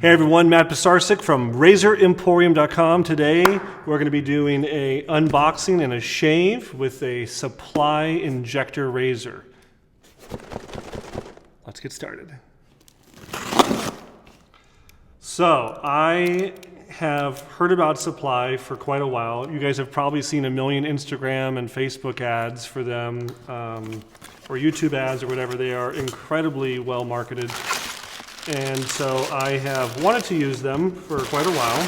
Hey everyone, Matt Pisarcik from RazorEmporium.com. Today we're going to be doing a unboxing and a shave with a supply injector razor. Let's get started. So I have heard about Supply for quite a while. You guys have probably seen a million Instagram and Facebook ads for them, or YouTube ads or whatever. They are incredibly well marketed. And so I have wanted to use them for quite a while.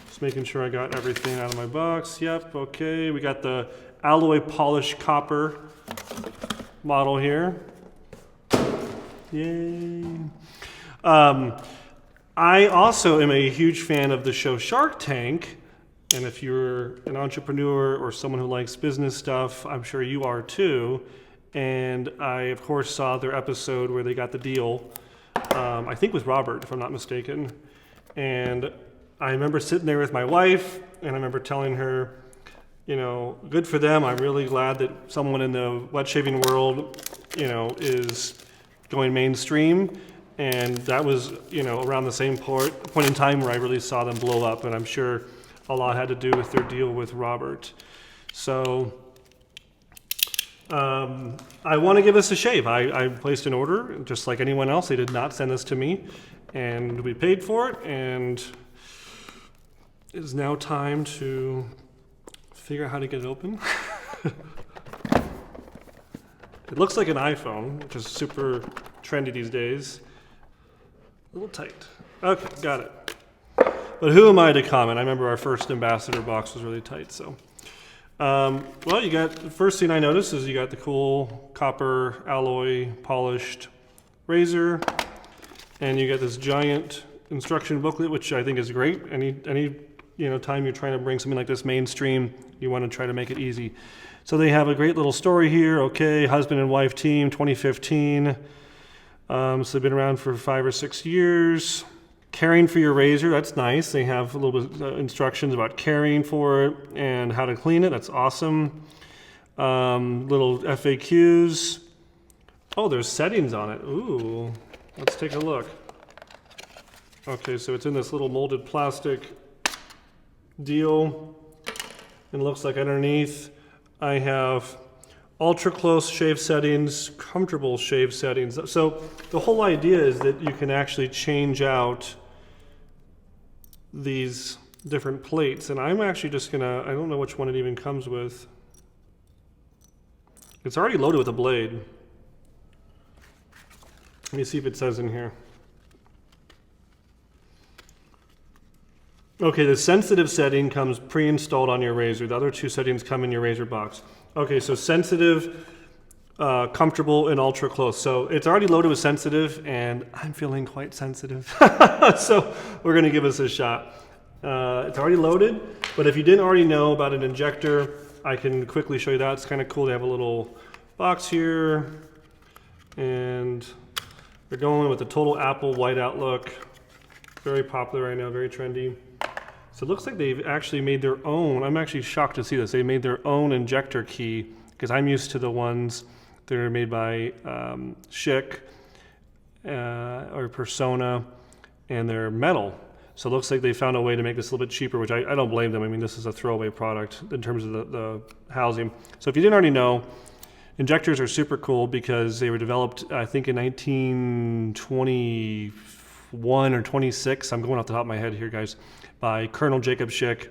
Just making sure I got everything out of my box. Yep, okay. We got the alloy polished copper model here. Yay. I also am a huge fan of the show Shark Tank. And if you're an entrepreneur or someone who likes business stuff, I'm sure you are too. And I, of course, saw their episode where they got the deal, I think with Robert, if I'm not mistaken. And I remember sitting there with my wife, and I remember telling her, you know, good for them. I'm really glad that someone in the wet shaving world, you know, is going mainstream. And that was, you know, around the same point in time where I really saw them blow up. And I'm sure a lot had to do with their deal with Robert. So I want to give this a shave. I placed an order just like anyone else. They did not send this to me, and we paid for it, and it is now time to figure out how to get it open. It looks like an iPhone, which is super trendy these days. A little tight. Okay, got it. But who am I to comment? I remember our first Ambassador box was really tight, so. Well, you got, the first thing I noticed is you got the cool copper alloy polished razor, and you got this giant instruction booklet, which I think is great. Any time you're trying to bring something like this mainstream, you want to try to make it easy. So they have a great little story here. Okay, husband and wife team, 2015. So they've been around for 5 or 6 years. Caring for your razor, that's nice. They have a little bit of instructions about caring for it and how to clean it. That's awesome. Little FAQs. Oh, there's settings on it. Ooh, let's take a look. Okay, so it's in this little molded plastic deal. And it looks like underneath I have ultra close shave settings, comfortable shave settings. So the whole idea is that you can actually change out these different plates, and I'm actually just gonna, I don't know which one it even comes with. It's already loaded with a blade. Let me see if it says in here. Okay, the sensitive setting comes pre-installed on your razor. The other two settings come in your razor box. Okay, so sensitive, comfortable, and ultra close. So it's already loaded with sensitive, and I'm feeling quite sensitive. So we're gonna give this a shot. It's already loaded, but if you didn't already know about an injector, I can quickly show you that. It's kind of cool. They have a little box here, and they're going with the total Apple whiteout look. Very popular right now, very trendy. So it looks like they've actually made their own. I'm actually shocked to see this. They made their own injector key, because I'm used to the ones that are made by Schick or Persona, and they're metal. So it looks like they found a way to make this a little bit cheaper, which I don't blame them. I mean, this is a throwaway product in terms of the housing. So if you didn't already know, injectors are super cool because they were developed, I think, in 1921 or 26. I'm going off the top of my head here, guys. By Colonel Jacob Schick,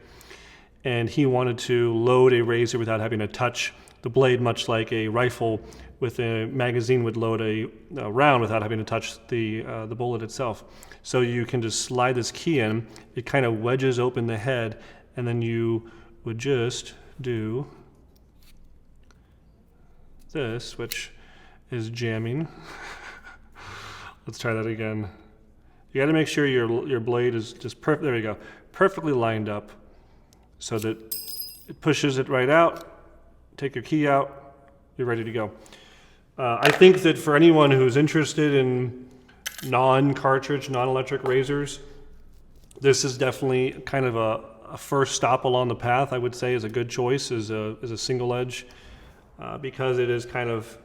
and he wanted to load a razor without having to touch the blade, much like a rifle with a magazine would load a round without having to touch the bullet itself. So you can just slide this key in, it kind of wedges open the head, and then you would just do this, which is jamming. Let's try that again. You got to make sure your blade is just perfect. There you go, perfectly lined up, so that it pushes it right out. Take your key out. You're ready to go. I think that for anyone who's interested in non-cartridge, non-electric razors, this is definitely kind of a first stop along the path. I would say is a good choice as a single edge, because it is kind of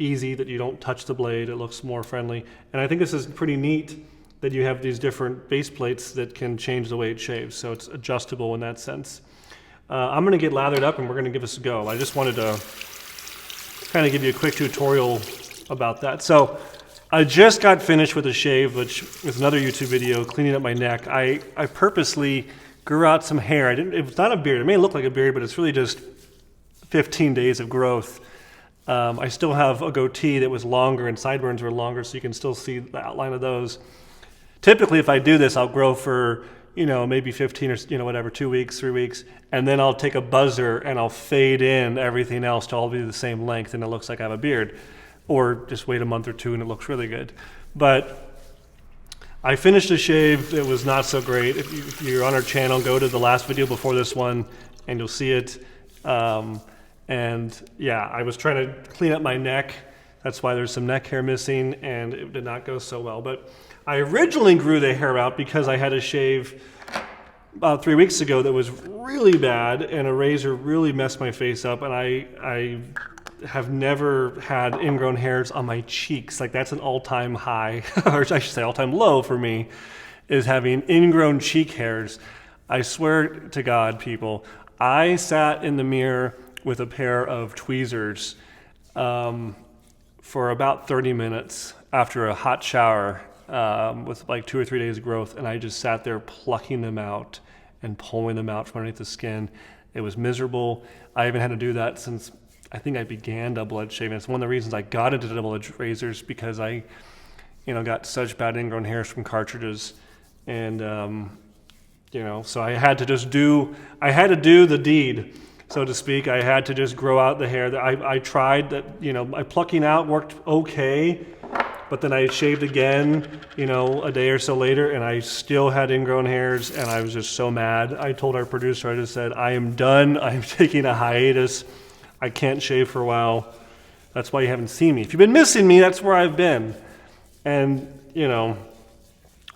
easy, that you don't touch the blade. It looks more friendly. And I think this is pretty neat that you have these different base plates that can change the way it shaves. So it's adjustable in that sense. I'm gonna get lathered up and we're gonna give this a go. I just wanted to kind of give you a quick tutorial about that. So I just got finished with a shave, which is another YouTube video, cleaning up my neck. I purposely grew out some hair. It was not a beard. It may look like a beard, but it's really just 15 days of growth. I still have a goatee that was longer and sideburns were longer, so you can still see the outline of those. Typically, if I do this, I'll grow for, maybe 15 or, whatever, 2 weeks, 3 weeks, and then I'll take a buzzer and I'll fade in everything else to all be the same length, and it looks like I have a beard. Or just wait a month or two and it looks really good. But I finished the shave. It was not so great. If you're on our channel, go to the last video before this one and you'll see it. And yeah, I was trying to clean up my neck. That's why there's some neck hair missing and it did not go so well. But I originally grew the hair out because I had a shave about 3 weeks ago that was really bad and a razor really messed my face up, and I have never had ingrown hairs on my cheeks. Like, that's an all-time high, or I should say all-time low for me, is having ingrown cheek hairs. I swear to God, people, I sat in the mirror with a pair of tweezers for about 30 minutes after a hot shower with like 2 or 3 days growth, and I just sat there plucking them out and pulling them out from underneath the skin. It was miserable. I haven't had to do that since I think I began double-edged shaving. It's one of the reasons I got into double-edged razors, because I, got such bad ingrown hairs from cartridges, and so I had to just do the deed, so to speak. I had to just grow out the hair. I tried that. My plucking out worked okay, but then I shaved again, a day or so later, and I still had ingrown hairs, and I was just so mad. I told our producer, I just said, I am done. I'm taking a hiatus. I can't shave for a while. That's why you haven't seen me. If you've been missing me, that's where I've been. And,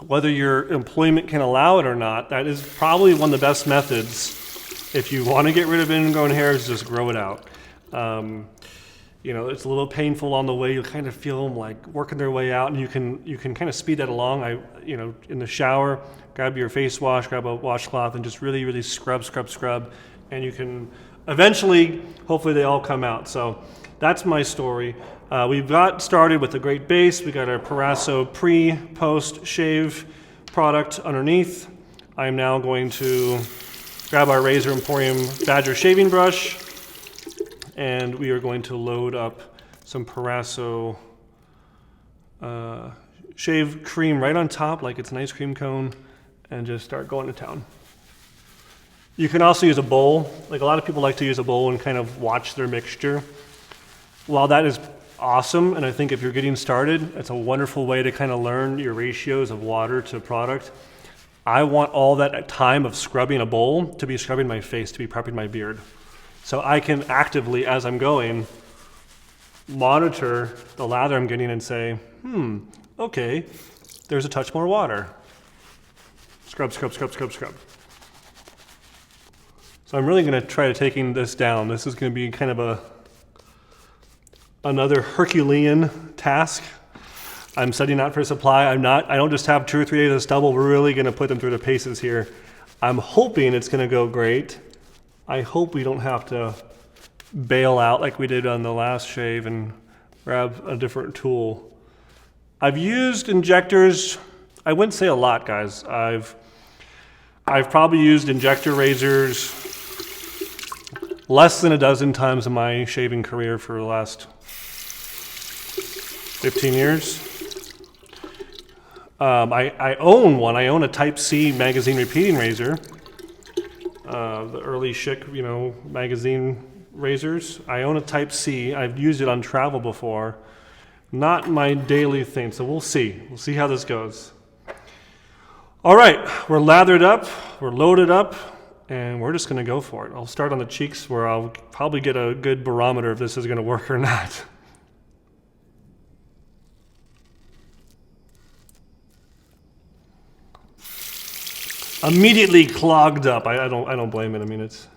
whether your employment can allow it or not, that is probably one of the best methods. If you want to get rid of ingrown hairs, just grow it out. It's a little painful on the way. You'll kind of feel them like working their way out, and you can kind of speed that along. In the shower, grab your face wash, grab a washcloth, and just really, really scrub, and you can eventually, hopefully they all come out. So that's my story. We've got started with a great base. We got our Parasso pre-post shave product underneath. I'm now going to grab our Razor Emporium Badger shaving brush, and we are going to load up some Parasso shave cream right on top like it's an ice cream cone, and just start going to town. You can also use a bowl. Like, a lot of people like to use a bowl and kind of watch their mixture. While that is awesome, and I think if you're getting started, it's a wonderful way to kind of learn your ratios of water to product. I want all that time of scrubbing a bowl to be scrubbing my face, to be prepping my beard. So I can actively, as I'm going, monitor the lather I'm getting and say, okay, there's a touch more water. Scrub. So I'm really going to try to taking this down. This is going to be kind of another Herculean task. I'm setting out for supply. I don't just have 2 or 3 days of stubble. We're really going to put them through the paces here. I'm hoping it's going to go great. I hope we don't have to bail out like we did on the last shave and grab a different tool. I've used injectors. I wouldn't say a lot, guys. I've probably used injector razors less than a dozen times in my shaving career for the last 15 years. I own one. I own a Type C magazine repeating razor. The early Schick, magazine razors. I own a Type C. I've used it on travel before. Not my daily thing, so we'll see. We'll see how this goes. All right, we're lathered up, we're loaded up, and we're just going to go for it. I'll start on the cheeks, where I'll probably get a good barometer if this is going to work or not. Immediately clogged up. I don't blame it. I mean, it's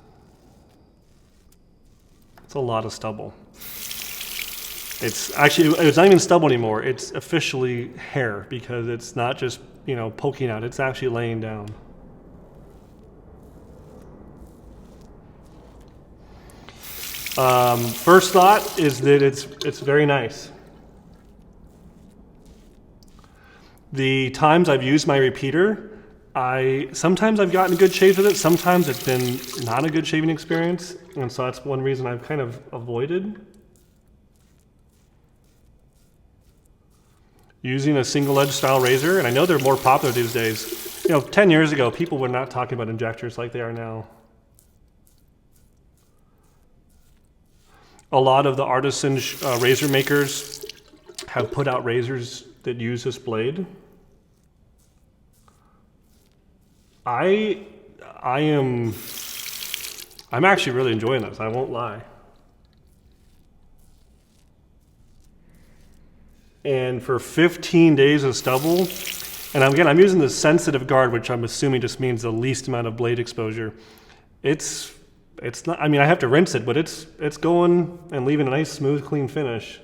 a lot of stubble. It's actually, it's not even stubble anymore. It's officially hair because it's not just, you know, poking out. It's actually laying down. First thought is that it's very nice. The times I've used my repeater, sometimes I've gotten good shaves with it. Sometimes it's been not a good shaving experience, and so that's one reason I've kind of avoided using a single edge style razor. And I know they're more popular these days. You know, 10 years ago, people were not talking about injectors like they are now. A lot of the artisan razor makers have put out razors that use this blade. I'm actually really enjoying this, I won't lie. And for 15 days of stubble, and again, I'm using the sensitive guard, which I'm assuming just means the least amount of blade exposure. It's not, I mean, I have to rinse it, but it's going and leaving a nice, smooth, clean finish.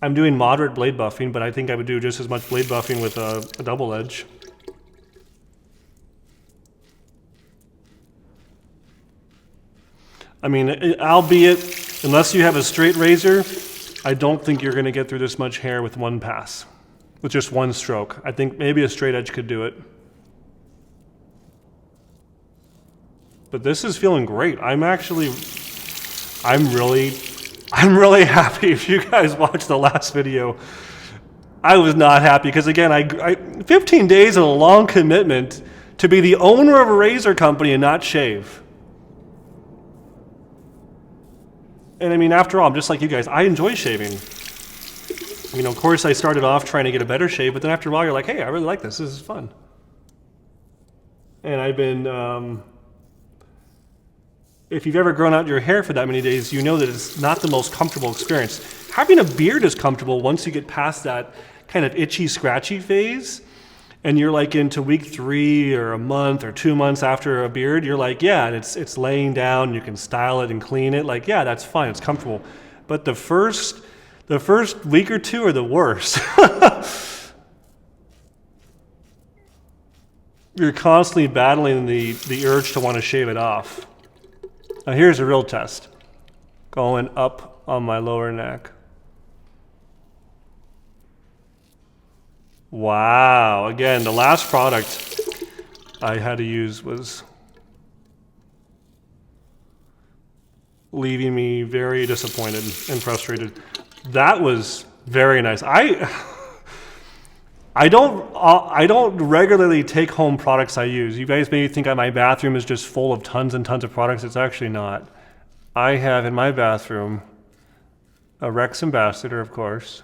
I'm doing moderate blade buffing, but I think I would do just as much blade buffing with a double edge. I mean, albeit, unless you have a straight razor, I don't think you're going to get through this much hair with one pass, with just one stroke. I think maybe a straight edge could do it. But this is feeling great. I'm really happy. If you guys watched the last video, I was not happy because again, 15 days is a long commitment to be the owner of a razor company and not shave. And I mean, after all, I'm just like you guys. I enjoy shaving. You know, of course, I started off trying to get a better shave, but then after a while, you're like, hey, I really like this. This is fun. And I've been, if you've ever grown out your hair for that many days, you know that it's not the most comfortable experience. Having a beard is comfortable once you get past that kind of itchy, scratchy phase. And you're like into week 3 or a month or 2 months after a beard, you're like, yeah, and it's laying down, you can style it and clean it. Like, yeah, that's fine, it's comfortable. But the first week or 2 are the worst. You're constantly battling the urge to want to shave it off. Now here's a real test. Going up on my lower neck. Wow, again, the last product I had to use was leaving me very disappointed and frustrated. That was very nice. I don't regularly take home products I use. You guys maybe think my bathroom is just full of tons and tons of products. It's actually not. I have in my bathroom a Rex Ambassador, of course.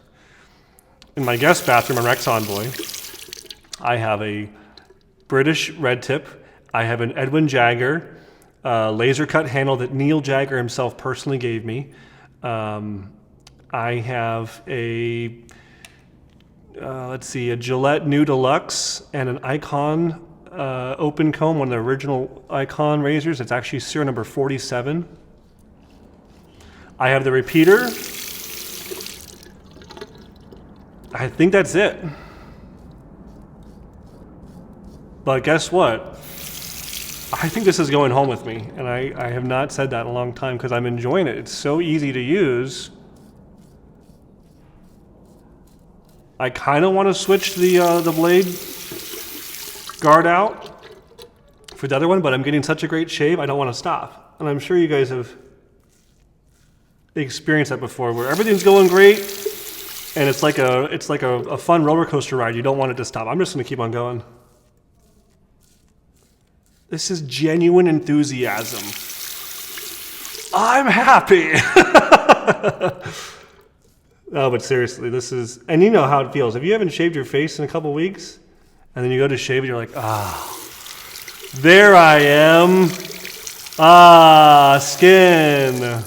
In my guest bathroom, a Rex Envoy. I have a British Red Tip. I have an Edwin Jagger laser cut handle that Neil Jagger himself personally gave me. I have a Gillette New Deluxe and an Icon open comb, one of the original Icon razors. It's actually serial number 47. I have the repeater. I think that's it. But guess what? I think this is going home with me, and I have not said that in a long time because I'm enjoying it. It's so easy to use. I kind of want to switch the blade guard out for the other one, but I'm getting such a great shave, I don't want to stop. And I'm sure you guys have experienced that before, where everything's going great, and it's like a fun roller coaster ride. You don't want it to stop. I'm just going to keep on going. This is genuine enthusiasm. I'm happy. No, but seriously, this is, and you know how it feels. If you haven't shaved your face in a couple weeks, and then you go to shave it, you're like, there I am. Skin.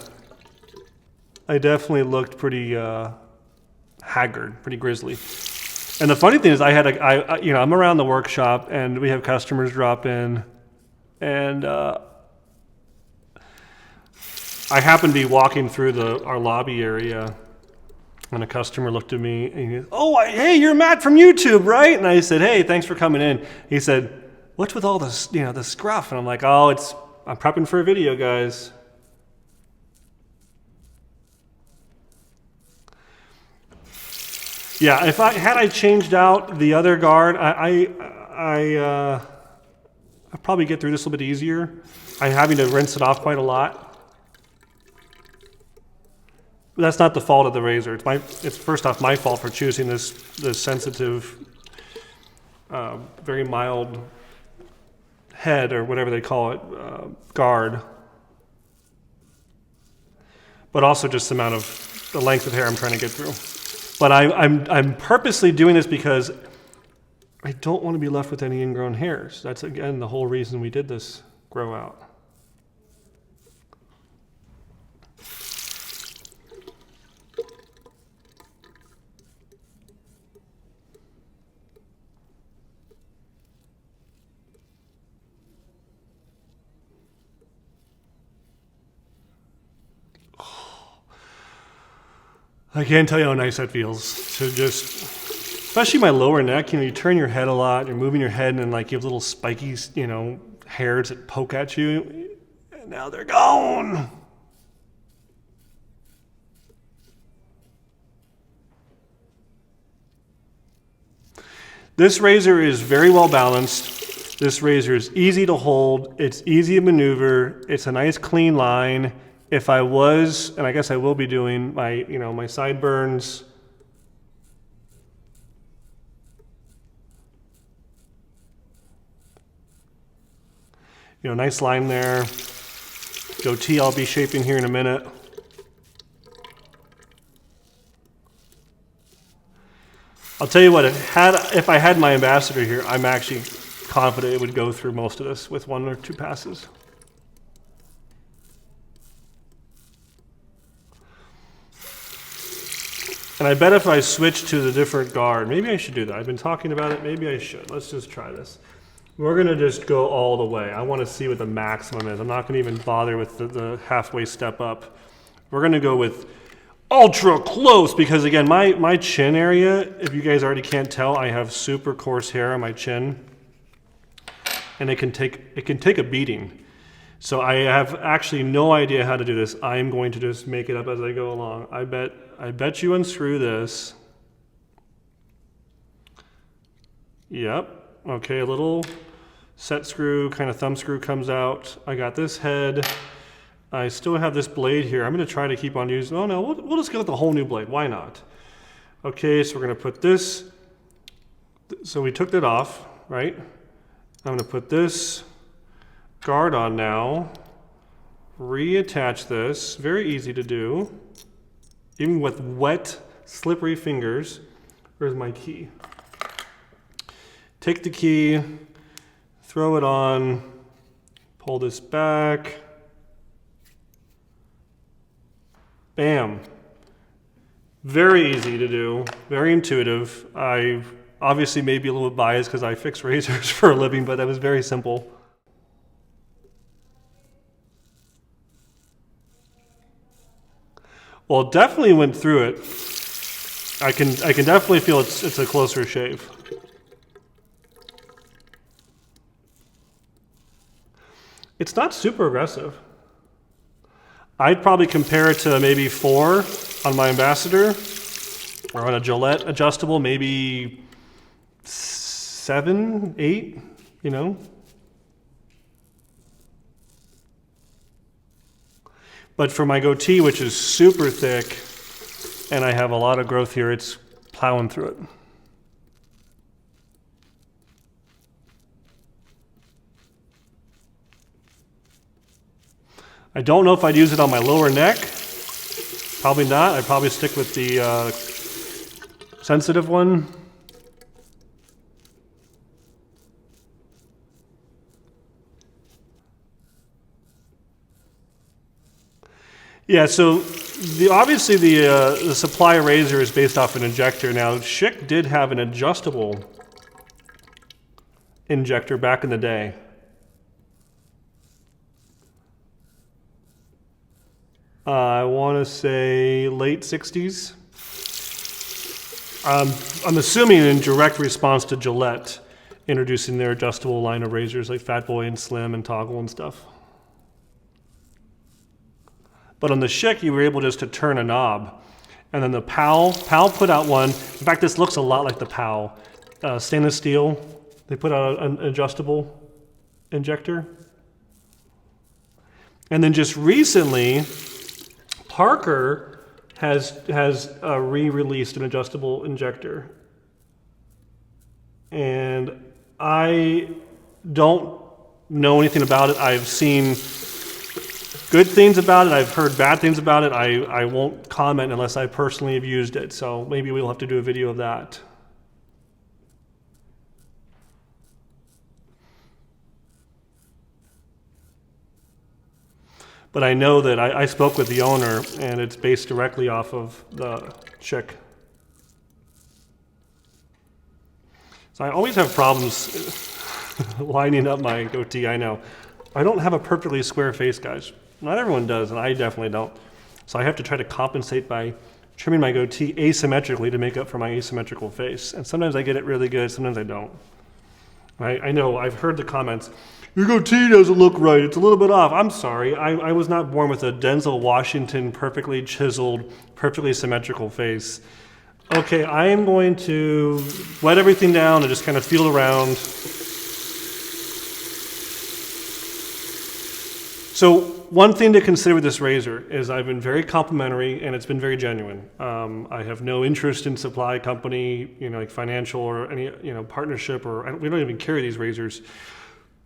I definitely looked pretty haggard, pretty grizzly. And the funny thing is, I'm around the workshop, and we have customers drop in, and I happened to be walking through our lobby area, and a customer looked at me and he goes, "Oh, hey, you're Matt from YouTube, right?" And I said, "Hey, thanks for coming in." He said, "What's with all this, the scruff?" And I'm like, "Oh, I'm prepping for a video, guys." Yeah, if I changed out the other guard, I'd probably get through this a little bit easier. I'm having to rinse it off quite a lot. But that's not the fault of the razor. It's first off my fault for choosing this sensitive, very mild head, or whatever they call it, guard. But also just the amount of the length of hair I'm trying to get through. But I'm purposely doing this because I don't want to be left with any ingrown hairs. That's, again, the whole reason we did this grow out. I can't tell you how nice that feels to just, especially my lower neck, you turn your head a lot, you're moving your head, and like you have little spiky, hairs that poke at you, and now they're gone. This razor is very well balanced. This razor is easy to hold. It's easy to maneuver. It's a nice clean line. If I was, and I guess I will be doing my sideburns, nice line there. Goatee I'll be shaping here in a minute. I'll tell you what, if I had my ambassador here, I'm actually confident it would go through most of this with 1 or 2 passes. And I bet if I switch to the different guard, maybe I should do that. I've been talking about it, maybe I should. Let's just try this. We're gonna just go all the way. I wanna see what the maximum is. I'm not gonna even bother with the halfway step up. We're gonna go with ultra close, because again, my chin area, if you guys already can't tell, I have super coarse hair on my chin. And it can take a beating. So I have actually no idea how to do this. I'm going to just make it up as I go along. I bet you unscrew this. Yep. Okay, a little set screw, kind of thumb screw comes out. I got this head. I still have this blade here. I'm going to try to keep on using. Oh no, we'll just go with the whole new blade. Why not? Okay, so we're going to put this. So we took that off, right? I'm going to put this guard on now. Reattach this. Very easy to do. Even with wet, slippery fingers. Where's my key? Take the key, throw it on, pull this back. Bam. Very easy to do, very intuitive. I obviously may be a little bit biased because I fix razors for a living, but that was very simple. Well, definitely went through it. I can definitely feel it's a closer shave. It's not super aggressive. I'd probably compare it to maybe 4 on my ambassador, or on a Gillette adjustable, maybe 7, 8, But for my goatee, which is super thick, and I have a lot of growth here, it's plowing through it. I don't know if I'd use it on my lower neck. Probably not. I'd probably stick with the sensitive one. Yeah, so obviously the supply razor is based off an Injector. Now, Schick did have an adjustable Injector back in the day. I want to say late 60s. I'm assuming in direct response to Gillette introducing their adjustable line of razors like Fat Boy and Slim and Toggle and stuff. But on the Schick, you were able just to turn a knob. And then the Powell put out one. In fact, this looks a lot like the Powell. Stainless steel. They put out an adjustable injector. And then just recently, Parker has re-released an adjustable injector. And I don't know anything about it. I've seen good things about it. I've heard bad things about it. I won't comment unless I personally have used it. So maybe we'll have to do a video of that. But I know that I spoke with the owner, and it's based directly off of the Schick. So I always have problems lining up my goatee, I know. I don't have a perfectly square face, guys. Not everyone does, and I definitely don't. So I have to try to compensate by trimming my goatee asymmetrically to make up for my asymmetrical face. And sometimes I get it really good, sometimes I don't. I know, I've heard the comments, your goatee doesn't look right, it's a little bit off. I'm sorry, I was not born with a Denzel Washington perfectly chiseled, perfectly symmetrical face. Okay, I am going to wet everything down and just kind of feel around. So one thing to consider with this razor is I've been very complimentary and it's been very genuine. I have no interest in supply company, like financial or any, partnership, or we don't even carry these razors.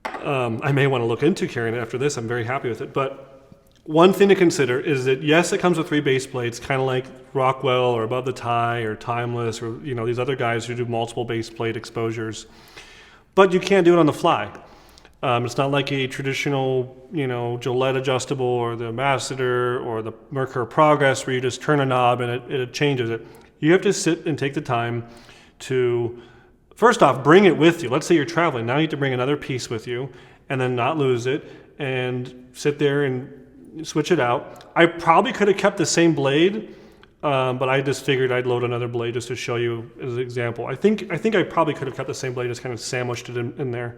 I may want to look into carrying it after this. I'm very happy with it. But one thing to consider is that, yes, it comes with 3 base plates, kind of like Rockwell or Above the Tie or Timeless or these other guys who do multiple base plate exposures. But you can't do it on the fly. It's not like a traditional, Gillette adjustable or the Ambassador or the Merkur Progress where you just turn a knob and it changes it. You have to sit and take the time to, first off, bring it with you. Let's say you're traveling. Now you have to bring another piece with you and then not lose it and sit there and switch it out. I probably could have kept the same blade, but I just figured I'd load another blade just to show you as an example. I think I probably could have kept the same blade, just kind of sandwiched it in there.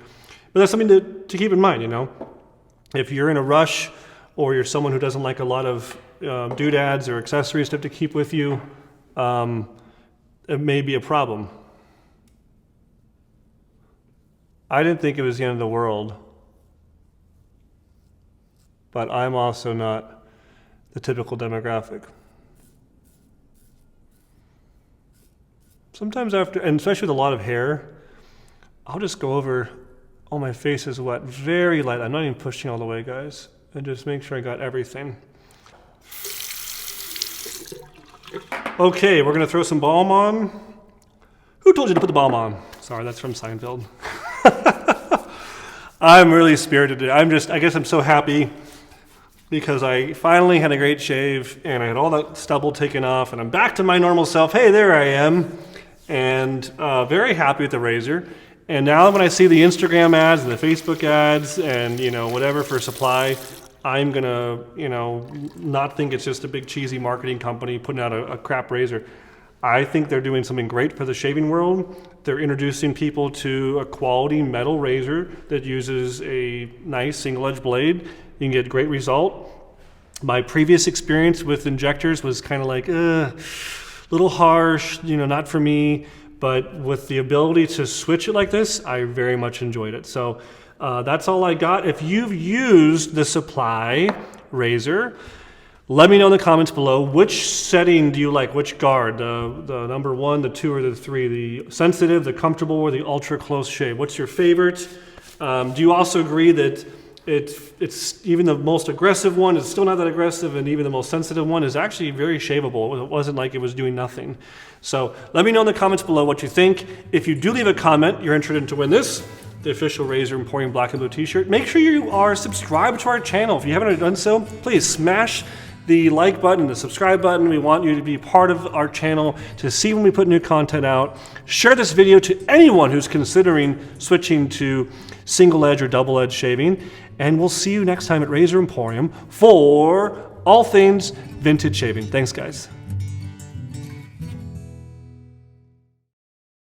But that's something to keep in mind, If you're in a rush or you're someone who doesn't like a lot of doodads or accessories to have to keep with you, it may be a problem. I didn't think it was the end of the world, but I'm also not the typical demographic. Sometimes after, and especially with a lot of hair, I'll just go over, oh, my face is wet, very light. I'm not even pushing all the way, guys. And just make sure I got everything. Okay, we're gonna throw some balm on. Who told you to put the balm on? Sorry, that's from Seinfeld. I'm really spirited. I guess I'm so happy because I finally had a great shave and I had all that stubble taken off and I'm back to my normal self. Hey, there I am. And very happy with the razor. And now when I see the Instagram ads and the Facebook ads and, whatever for supply, I'm going to, not think it's just a big cheesy marketing company putting out a crap razor. I think they're doing something great for the shaving world. They're introducing people to a quality metal razor that uses a nice single-edge blade. You can get a great result. My previous experience with injectors was kind of like, a little harsh, not for me. But with the ability to switch it like this, I very much enjoyed it. So that's all I got. If you've used the Supply razor, let me know in the comments below, which setting do you like, which guard, the number 1, the 2, or the 3, the sensitive, the comfortable, or the ultra close shave? What's your favorite? Do you also agree that it's even the most aggressive one is still not that aggressive, and even the most sensitive one is actually very shaveable? It wasn't like it was doing nothing. So let me know in the comments below what you think. If you do leave a comment, you're entered in to win this, the official Razor Emporium black and blue t-shirt. Make sure you are subscribed to our channel. If you haven't already done so, please smash the like button, the subscribe button. We want you to be part of our channel to see when we put new content out. Share this video to anyone who's considering switching to single edge or double edge shaving. And we'll see you next time at Razor Emporium for all things vintage shaving. Thanks, guys.